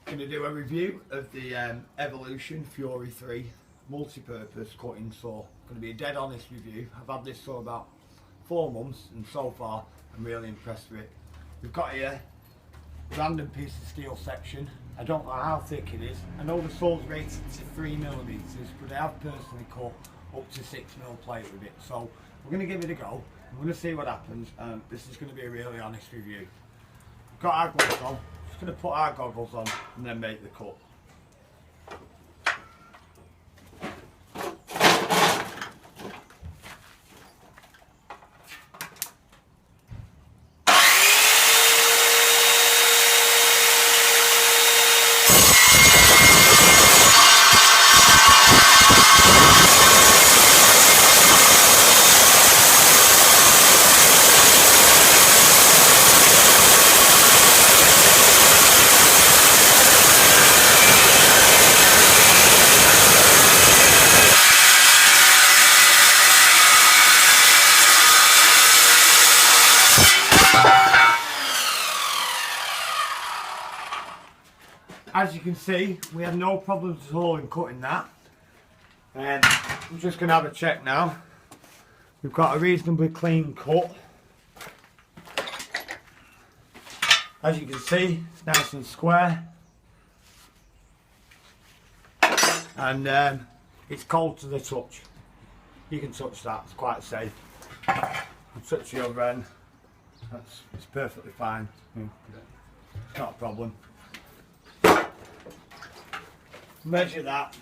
Going to do a review of the Evolution Fury 3 multi-purpose cutting saw. Going to be a dead honest review. I've had this saw about 4 months and so far I'm really impressed with it. We've got here a random piece of steel section. I don't know how thick it is. I know the saw's rated to 3mm, but I have personally cut up to 6mm plate with it. So we're going to give it a go. I'm going to see what happens. This is going to be a really honest review. We've got our gloves on. Just going to put our goggles on and then make the cut. As you can see, we have no problems at all in cutting that. I'm just going to have a check now. We've got a reasonably clean cut. As you can see, it's nice and square. And it's cold to the touch. You can touch that, it's quite safe. Touch the other end, it's perfectly fine. It's not a problem. Measure that,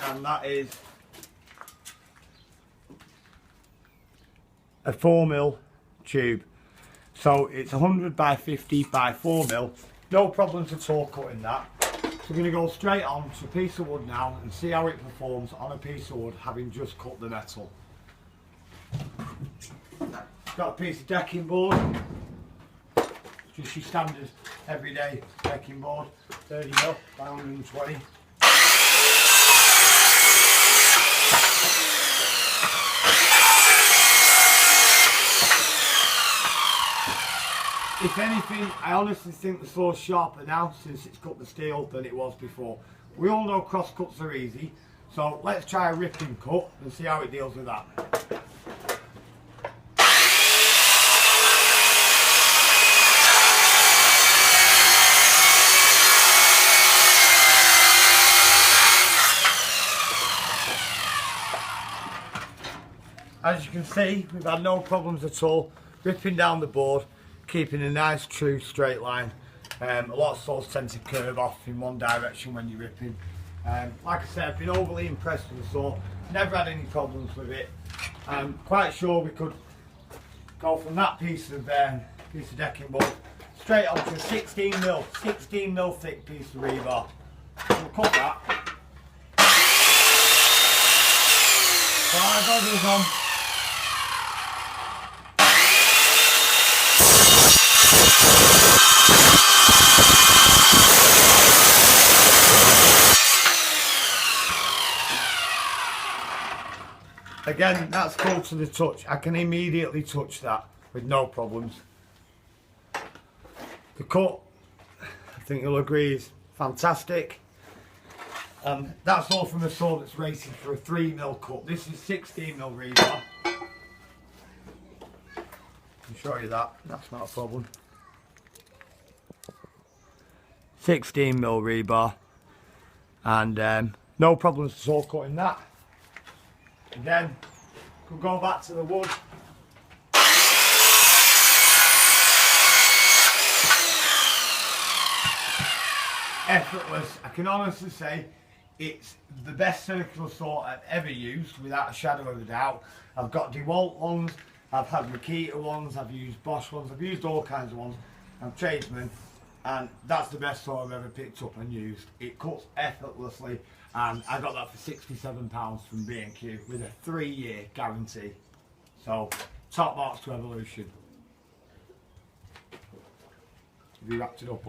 and that is a 4mm tube. So it's 100 by 50 by 4mm. No problems at all cutting that. So we're going to go straight on to a piece of wood now and see how it performs on a piece of wood having just cut the metal. Got a piece of decking board. Just your standard everyday decking board. 30mm by 120. If anything, I honestly think the saw's sharper now since it's cut the steel than it was before. We all know cross cuts are easy, so let's try a ripping cut and see how it deals with that. As you can see, we've had no problems at all ripping down the board, keeping a nice true straight line. A lot of saws tend to curve off in one direction when you're ripping. Like I said, I've been overly impressed with the saw, never had any problems with it. I'm quite sure we could go from that piece of decking board straight onto a 16mm thick piece of rebar. We'll cut that. So our goggles on. Again, that's cold to the touch. I can immediately touch that with no problems. The cut, I think you'll agree, is fantastic. That's all from a saw that's rated for a 3mm cut. This is 16mm rebar. I'll show you that, that's not a problem. 16mm rebar, and no problems at all cutting that. Again, we'll go back to the wood. Effortless. I can honestly say it's the best circular saw I've ever used, without a shadow of a doubt. I've got DeWalt ones, I've had Makita ones, I've used Bosch ones, I've used all kinds of ones. I'm a tradesman, and that's the best saw I've ever picked up and used. It cuts effortlessly, and I got that for £67 from B&Q with a 3-year guarantee. So, top marks to Evolution. Have you wrapped it up?